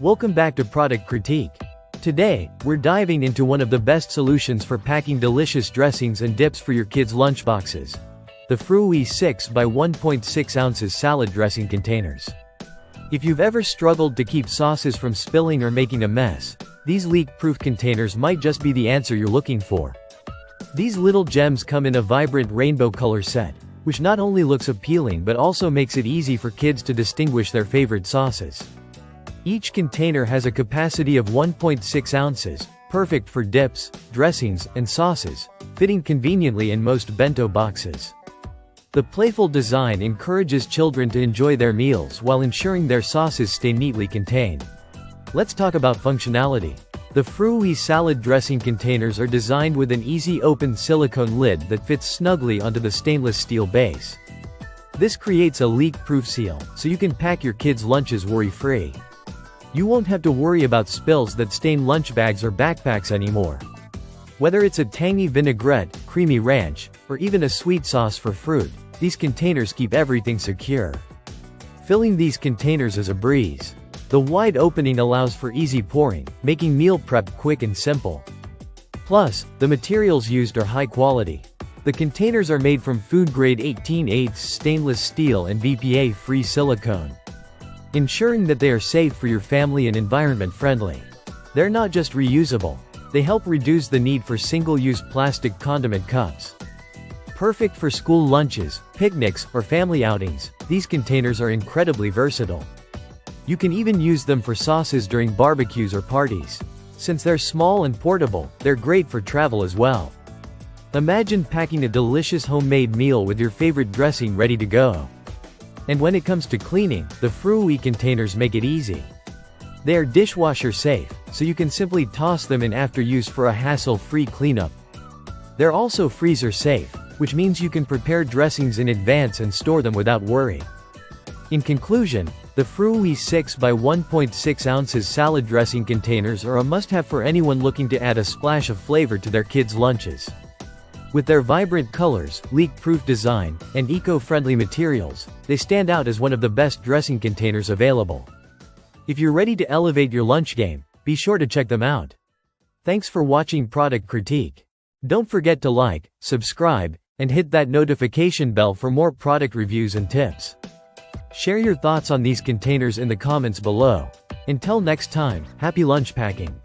Welcome back to Product Critique. Today, we're diving into one of the best solutions for packing delicious dressings and dips for your kids' lunchboxes. The fruui 6x1.6 ounces salad dressing containers. If you've ever struggled to keep sauces from spilling or making a mess, these leak-proof containers might just be the answer you're looking for. These little gems come in a vibrant rainbow color set, which not only looks appealing but also makes it easy for kids to distinguish their favorite sauces. Each container has a capacity of 1.6 ounces, perfect for dips, dressings, and sauces, fitting conveniently in most bento boxes. The playful design encourages children to enjoy their meals while ensuring their sauces stay neatly contained. Let's talk about functionality. The fruui salad dressing containers are designed with an easy open silicone lid that fits snugly onto the stainless steel base. This creates a leak-proof seal, so you can pack your kids' lunches worry-free. You won't have to worry about spills that stain lunch bags or backpacks anymore. Whether it's a tangy vinaigrette, creamy ranch, or even a sweet sauce for fruit, these containers keep everything secure. Filling these containers is a breeze. The wide opening allows for easy pouring, making meal prep quick and simple. Plus, the materials used are high quality. The containers are made from food-grade 18/8 stainless steel and BPA-free silicone, ensuring that they are safe for your family and environment-friendly. They're not just reusable, they help reduce the need for single-use plastic condiment cups. Perfect for school lunches, picnics, or family outings, these containers are incredibly versatile. You can even use them for sauces during barbecues or parties. Since they're small and portable, they're great for travel as well. Imagine packing a delicious homemade meal with your favorite dressing ready to go. And when it comes to cleaning, the fruui containers make it easy. They are dishwasher safe, so you can simply toss them in after use for a hassle-free cleanup. They're also freezer safe, which means you can prepare dressings in advance and store them without worry. In conclusion, the fruui 6x1.6 ounces salad dressing containers are a must-have for anyone looking to add a splash of flavor to their kids' lunches. With their vibrant colors, leak-proof design, and eco-friendly materials, they stand out as one of the best dressing containers available. If you're ready to elevate your lunch game, be sure to check them out. Thanks for watching Product Critique. Don't forget to like, subscribe, and hit that notification bell for more product reviews and tips. Share your thoughts on these containers in the comments below. Until next time, happy lunch packing.